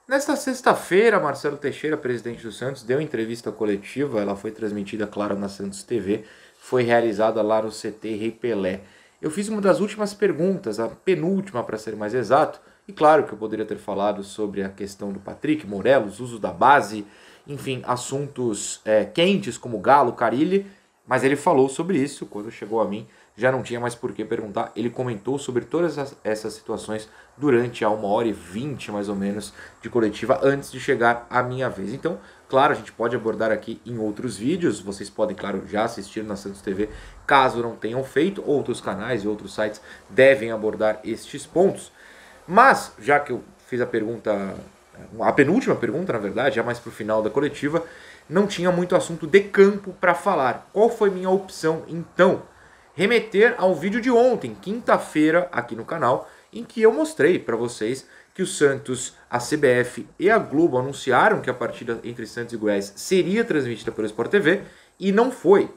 Nesta sexta-feira, Marcelo Teixeira, presidente do Santos, deu entrevista coletiva, ela foi transmitida, claro, na Santos TV, foi realizada lá no CT Rei Pelé. Eu fiz uma das últimas perguntas, a penúltima para ser mais exato, e claro que eu poderia ter falado sobre a questão do Patrick, Morelos, uso da base, enfim, assuntos quentes como Galo, Carille, mas ele falou sobre isso quando chegou a mim, já não tinha mais por que perguntar. Ele comentou sobre todas essas situações durante a 1h20 mais ou menos de coletiva antes de chegar a minha vez. Então, claro, a gente pode abordar aqui em outros vídeos. Vocês podem, claro, já assistir na Santos TV, caso não tenham feito. Outros canais e outros sites devem abordar estes pontos. Mas, já que eu fiz a pergunta, a penúltima pergunta, na verdade, já mais para o final da coletiva, não tinha muito assunto de campo para falar. Qual foi minha opção, então? Remeter ao vídeo de ontem, quinta-feira, aqui no canal, em que eu mostrei para vocês que o Santos, a CBF e a Globo anunciaram que a partida entre Santos e Goiás seria transmitida pelo Sport TV e não foi.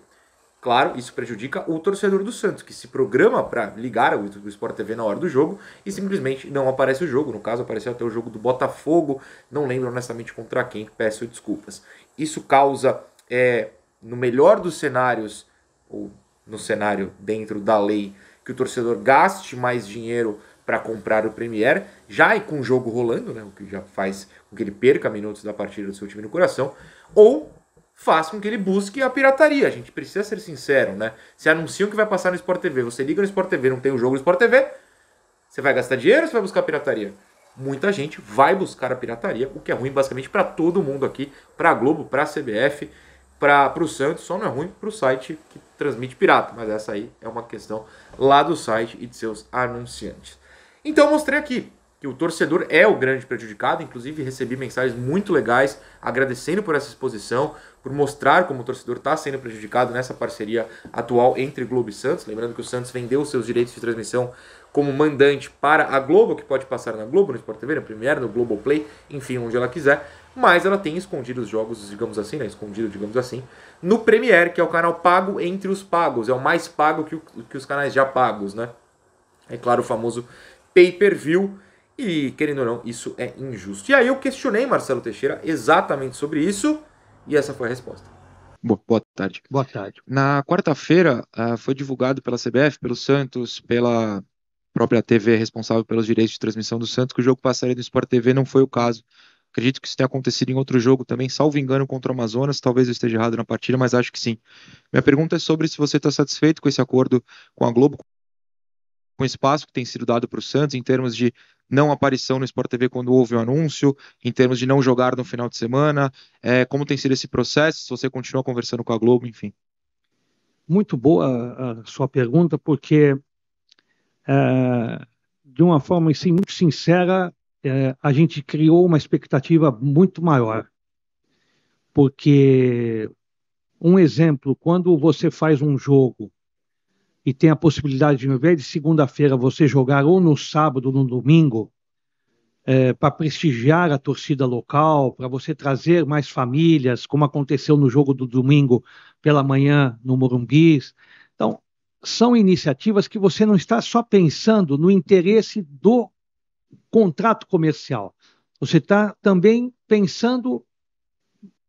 Claro, isso prejudica o torcedor do Santos, que se programa para ligar o Sport TV na hora do jogo e simplesmente não aparece o jogo. No caso, apareceu até o jogo do Botafogo, não lembro honestamente contra quem, peço desculpas. Isso causa, no melhor dos cenários, ou no cenário dentro da lei, que o torcedor gaste mais dinheiro para comprar o Premier, já e com o jogo rolando, né, o que já faz com que ele perca minutos da partida do seu time no coração, ou faz com que ele busque a pirataria. A gente precisa ser sincero, né? Se anunciam que vai passar no Sport TV, você liga no Sport TV, não tem o jogo no Sport TV, você vai gastar dinheiro ou você vai buscar a pirataria? Muita gente vai buscar a pirataria, o que é ruim basicamente para todo mundo aqui, para a Globo, para a CBF, para o Santos, só não é ruim para o site que transmite pirata, mas essa aí é uma questão lá do site e de seus anunciantes. Então eu mostrei aqui que o torcedor é o grande prejudicado, inclusive recebi mensagens muito legais agradecendo por essa exposição, por mostrar como o torcedor está sendo prejudicado nessa parceria atual entre Globo e Santos, lembrando que o Santos vendeu seus direitos de transmissão como mandante para a Globo, que pode passar na Globo, no Sport TV, na Premiere, no Globoplay, enfim, onde ela quiser, mas ela tem escondido os jogos, digamos assim, né, escondido, digamos assim, no Premiere, que é o canal pago entre os pagos, é o mais pago que os canais já pagos, né? É claro, o famoso pay-per-view, e querendo ou não, isso é injusto. E aí eu questionei Marcelo Teixeira exatamente sobre isso, e essa foi a resposta. Boa tarde. Boa tarde. Na quarta-feira foi divulgado pela CBF, pelo Santos, pela própria TV responsável pelos direitos de transmissão do Santos, que o jogo passaria do Sport TV, não foi o caso. Acredito que isso tenha acontecido em outro jogo também, salvo engano, contra o Amazonas. Talvez eu esteja errado na partida, mas acho que sim. Minha pergunta é sobre se você está satisfeito com esse acordo com a Globo, com o espaço que tem sido dado para o Santos, em termos de não aparição no Sport TV quando houve o anúncio, em termos de não jogar no final de semana, como tem sido esse processo, se você continua conversando com a Globo, enfim. Muito boa a sua pergunta, porque de uma forma assim, muito sincera, a gente criou uma expectativa muito maior. Porque, um exemplo, quando você faz um jogo e tem a possibilidade de, ao invés de segunda-feira, você jogar ou no sábado ou no domingo, para prestigiar a torcida local, para você trazer mais famílias, como aconteceu no jogo do domingo pela manhã no Morumbi. Então, são iniciativas que você não está só pensando no interesse do contrato comercial, você está também pensando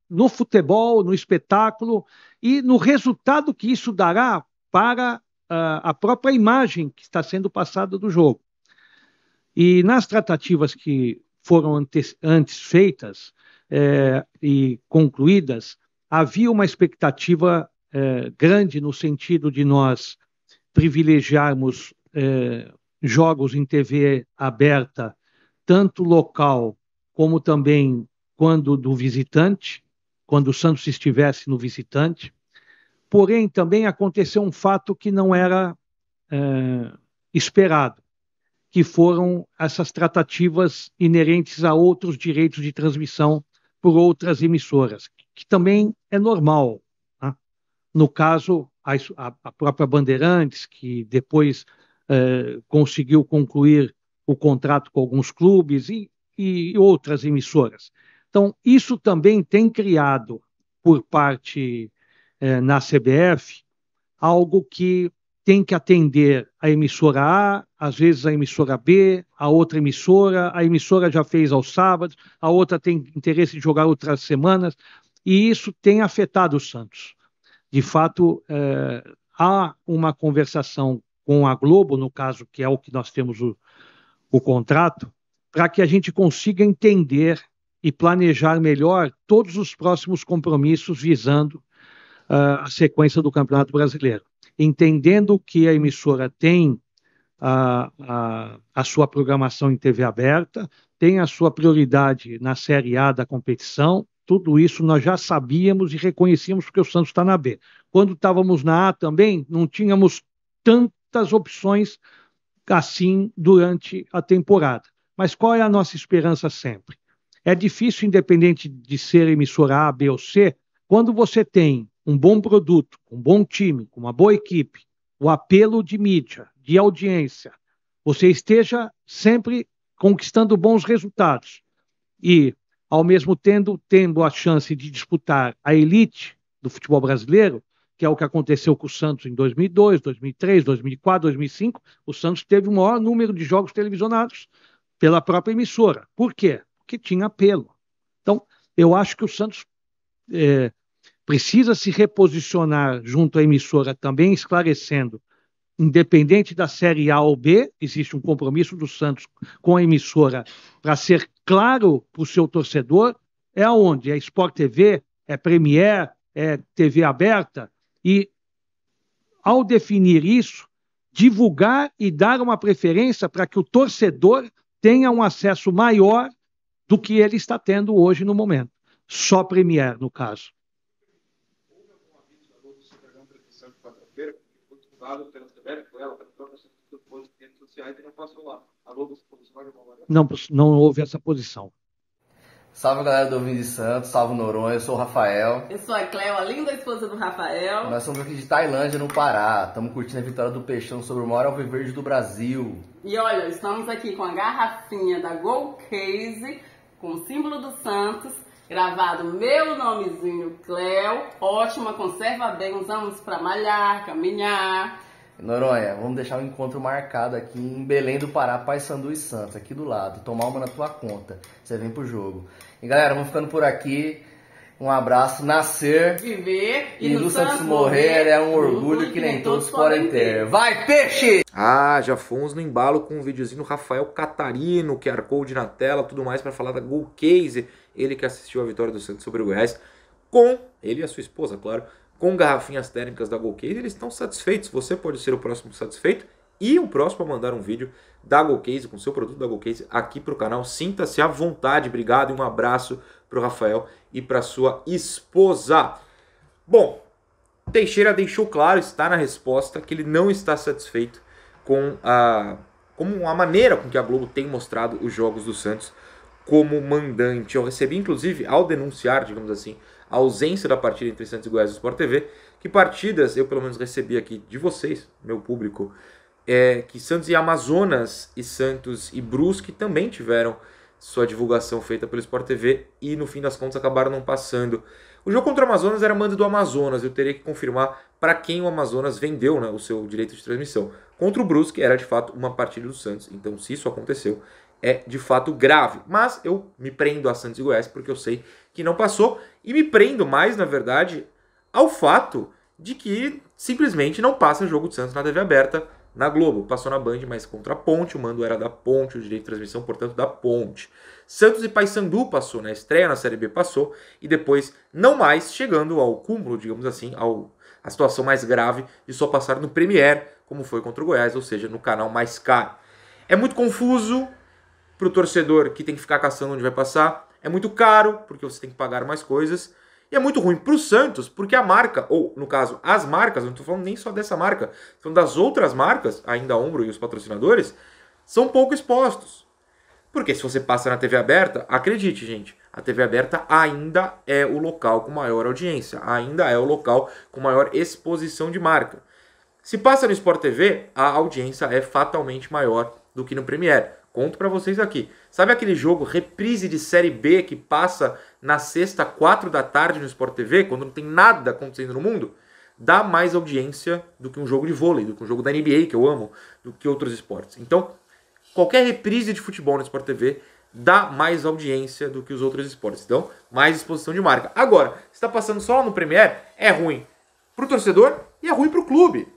no futebol, no espetáculo e no resultado que isso dará para a própria imagem que está sendo passada do jogo. E nas tratativas que foram antes feitas e concluídas, havia uma expectativa grande no sentido de nós privilegiarmos jogos em TV aberta, tanto local como também quando do visitante, quando o Santos estivesse no visitante. Porém, também aconteceu um fato que não era esperado, que foram essas tratativas inerentes a outros direitos de transmissão por outras emissoras, que também é normal, né? No caso, a própria Bandeirantes, que depois conseguiu concluir o contrato com alguns clubes e outras emissoras. Então, isso também tem criado, por parte na CBF, algo que tem que atender a emissora A, às vezes a emissora B, a outra emissora, a emissora já fez aos sábados, a outra tem interesse em jogar outras semanas, e isso tem afetado o Santos. De fato, há uma conversação com a Globo, no caso, que é o que nós temos o contrato, para que a gente consiga entender e planejar melhor todos os próximos compromissos visando a sequência do Campeonato Brasileiro. Entendendo que a emissora tem a sua programação em TV aberta, tem a sua prioridade na Série A da competição, tudo isso nós já sabíamos e reconhecíamos porque o Santos está na B. Quando estávamos na A também, não tínhamos tantas opções assim durante a temporada. Mas qual é a nossa esperança sempre? É difícil, independente de ser emissora A, B ou C, quando você tem um bom produto, um bom time, uma boa equipe, o apelo de mídia, de audiência, você esteja sempre conquistando bons resultados e, ao mesmo tempo, tendo a chance de disputar a elite do futebol brasileiro, que é o que aconteceu com o Santos em 2002, 2003, 2004, 2005, o Santos teve o maior número de jogos televisionados pela própria emissora. Por quê? Porque tinha apelo. Então, eu acho que o Santos precisa se reposicionar junto à emissora também, esclarecendo, independente da Série A ou B, existe um compromisso do Santos com a emissora para ser claro para o seu torcedor, é aonde? É Sport TV, é Premier, é TV aberta, e ao definir isso, divulgar e dar uma preferência para que o torcedor tenha um acesso maior do que ele está tendo hoje no momento. Só Premier, no caso. Não houve essa posição. Salve, galera do Ouvindo de Santos, salve Noronha, eu sou o Rafael. Eu sou a Cleo, a linda esposa do Rafael. Nós somos aqui de Tailândia, no Pará. Estamos curtindo a vitória do Peixão sobre o maior alviverde do Brasil. E olha, estamos aqui com a garrafinha da Go Case, com o símbolo do Santos, gravado meu nomezinho, Cleo. Ótima, conserva bem, usamos para malhar, caminhar. Noronha, vamos deixar um encontro marcado aqui em Belém do Pará, Paysandu e Santos, aqui do lado. Tomar uma na tua conta, você vem pro jogo. E galera, vamos ficando por aqui. Um abraço, nascer, viver e no Santos morrer é um orgulho que nem todos podem ter. Vai, peixe! Já fomos no embalo com um videozinho do Rafael Catarino, QR Code na tela, tudo mais para falar da Go Case. Ele que assistiu a vitória do Santos sobre o Goiás, com ele e a sua esposa, claro, com garrafinhas térmicas da Go Case. Eles estão satisfeitos, você pode ser o próximo satisfeito e o próximo a mandar um vídeo da Go Case, com seu produto da Go Case, aqui para o canal. Sinta-se à vontade, obrigado e um abraço para o Rafael e para sua esposa. Bom, Teixeira deixou claro, está na resposta, que ele não está satisfeito com a maneira com que a Globo tem mostrado os jogos do Santos como mandante. Eu recebi, inclusive, ao denunciar, digamos assim, a ausência da partida entre Santos e Goiás do Sport TV, que partidas eu pelo menos recebi aqui de vocês, meu público, que Santos e Amazonas e Santos e Brusque também tiveram sua divulgação feita pelo Sport TV e no fim das contas acabaram não passando. O jogo contra o Amazonas era mando do Amazonas, eu teria que confirmar para quem o Amazonas vendeu, né, o seu direito de transmissão. Contra o Brusque era de fato uma partida do Santos, então se isso aconteceu é de fato grave. Mas eu me prendo a Santos e Goiás porque eu sei que não passou e me prendo mais, na verdade, ao fato de que simplesmente não passa o jogo do Santos na TV aberta, na Globo. Passou na Band, mas contra a Ponte, o mando era da Ponte, o direito de transmissão, portanto, da Ponte. Santos e Paysandu passou, na estreia na Série B passou, e depois não mais, chegando ao cúmulo, digamos assim, a situação mais grave de só passar no Premier, como foi contra o Goiás, ou seja, no canal mais caro. É muito confuso para o torcedor que tem que ficar caçando onde vai passar, é muito caro, porque você tem que pagar mais coisas, e é muito ruim para o Santos, porque a marca, ou no caso, as marcas, não estou falando nem só dessa marca, estou falando das outras marcas, ainda a Ombro e os patrocinadores, são pouco expostos. Porque se você passa na TV aberta, acredite, gente, a TV aberta ainda é o local com maior audiência, ainda é o local com maior exposição de marca. Se passa no Sport TV, a audiência é fatalmente maior do que no Premier. Conto pra vocês aqui. Sabe aquele jogo reprise de Série B que passa na sexta, 4 da tarde no Sport TV, quando não tem nada acontecendo no mundo? dá mais audiência do que um jogo de vôlei, do que um jogo da NBA, que eu amo, do que outros esportes. Então, qualquer reprise de futebol no Sport TV dá mais audiência do que os outros esportes. Então, mais exposição de marca. Agora, se está passando só lá no Premiere, é ruim para o torcedor e é ruim para o clube.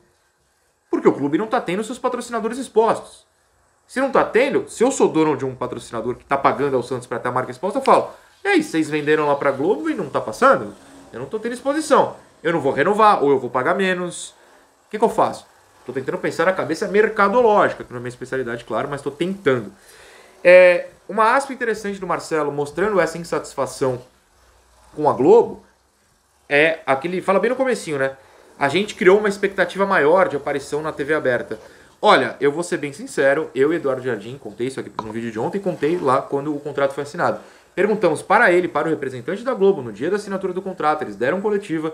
Porque o clube não está tendo seus patrocinadores expostos. Se não está tendo, se eu sou dono de um patrocinador que está pagando ao Santos para ter a marca exposta, eu falo, e aí, vocês venderam lá para a Globo e não está passando? Eu não estou tendo exposição. Eu não vou renovar, ou eu vou pagar menos. O que eu faço? Estou tentando pensar na cabeça mercadológica, que não é minha especialidade, claro, mas estou tentando. Uma aspa interessante do Marcelo, mostrando essa insatisfação com a Globo, é aquele, fala bem no comecinho, né? A gente criou uma expectativa maior de aparição na TV aberta. Olha, eu vou ser bem sincero, eu e Eduardo Jardim, contei isso aqui no vídeo de ontem, contei lá quando o contrato foi assinado. Perguntamos para ele, para o representante da Globo, no dia da assinatura do contrato, eles deram coletiva,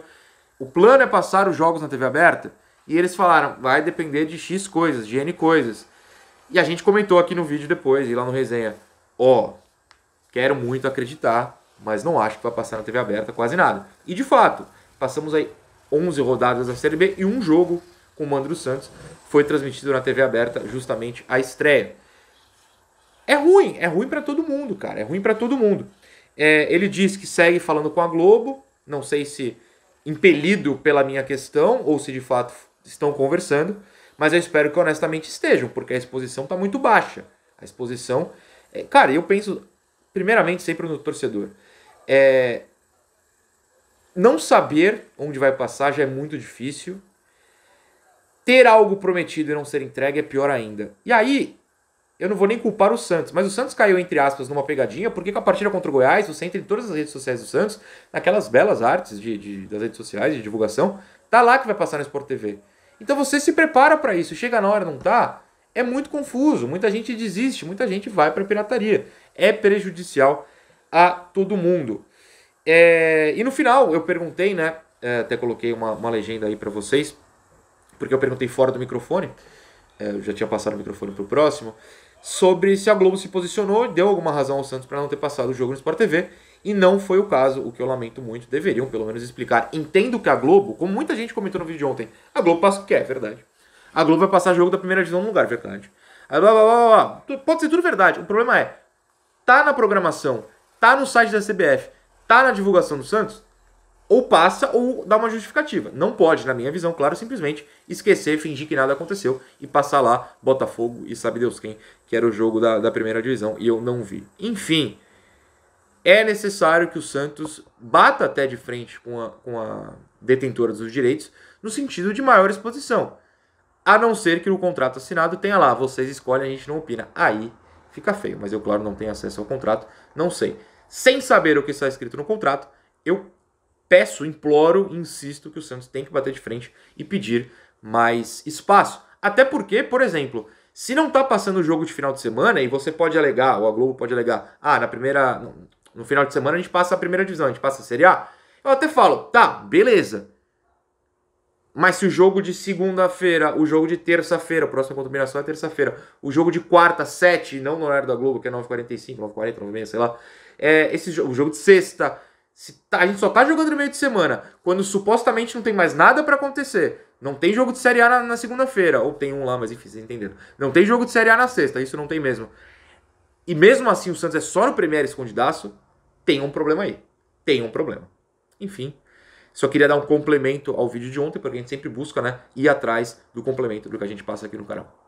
o plano é passar os jogos na TV aberta? E eles falaram, vai depender de X coisas, de N coisas. E a gente comentou aqui no vídeo depois, e lá no resenha, quero muito acreditar, mas não acho que vai passar na TV aberta quase nada. E de fato, passamos aí 11 rodadas da Série B e um jogo com o mando do Santos foi transmitido na TV aberta, justamente a estreia. É ruim para todo mundo, cara, é ruim para todo mundo. Ele diz que segue falando com a Globo, não sei se impelido pela minha questão ou se de fato estão conversando, mas eu espero que honestamente estejam, porque a exposição está muito baixa. A exposição... cara, eu penso primeiramente sempre no torcedor. Não saber onde vai passar já é muito difícil. Ter algo prometido e não ser entregue é pior ainda. E aí, eu não vou nem culpar o Santos, mas o Santos caiu, entre aspas, numa pegadinha, porque com a partida contra o Goiás, você entra em todas as redes sociais do Santos, naquelas belas artes das redes sociais, de divulgação, tá lá que vai passar no Sport TV. Então você se prepara para isso, chega na hora, não tá, é muito confuso, muita gente desiste, muita gente vai para pirataria. É prejudicial a todo mundo. E no final eu perguntei, né, até coloquei uma legenda aí para vocês, porque eu perguntei fora do microfone, eu já tinha passado o microfone pro próximo, sobre se a Globo se posicionou e deu alguma razão ao Santos para não ter passado o jogo no Sport TV, e não foi o caso, o que eu lamento muito. Deveriam pelo menos explicar. Entendo que a Globo, como muita gente comentou no vídeo de ontem, a Globo passa o que é verdade. A Globo vai passar jogo da primeira divisão no lugar, verdade. Pode ser tudo verdade. O problema é, tá na programação, tá no site da CBF, tá na divulgação do Santos, ou passa ou dá uma justificativa. Não pode, na minha visão, claro, simplesmente esquecer, fingir que nada aconteceu e passar lá Botafogo e sabe Deus quem, que era o jogo da primeira divisão, e eu não vi. Enfim, é necessário que o Santos bata até de frente com a detentora dos direitos no sentido de maior exposição. A não ser que no contrato assinado tenha lá, vocês escolhem, a gente não opina. Aí fica feio, mas eu, claro, não tenho acesso ao contrato, não sei. Sem saber o que está escrito no contrato, eu peço, imploro, insisto que o Santos tem que bater de frente e pedir mais espaço. Até porque, por exemplo, se não está passando o jogo de final de semana, e você pode alegar, ou a Globo pode alegar, no final de semana a gente passa a primeira divisão, a gente passa a Série A, eu até falo, tá, beleza. Mas se o jogo de segunda-feira, o jogo de terça-feira, a próxima combinação é terça-feira, o jogo de quarta, 7, não no horário da Globo, que é 9h45, 9h40, 9h30, sei lá, o jogo de sexta, a gente só tá jogando no meio de semana, quando supostamente não tem mais nada pra acontecer. Não tem jogo de Série A na segunda-feira, ou tem um lá, mas enfim, vocês entenderam. Não tem jogo de Série A na sexta, isso não tem mesmo. E mesmo assim o Santos é só no Premier escondidaço, tem um problema aí. Tem um problema. Enfim, só queria dar um complemento ao vídeo de ontem, porque a gente sempre busca, né, ir atrás do complemento do que a gente passa aqui no canal.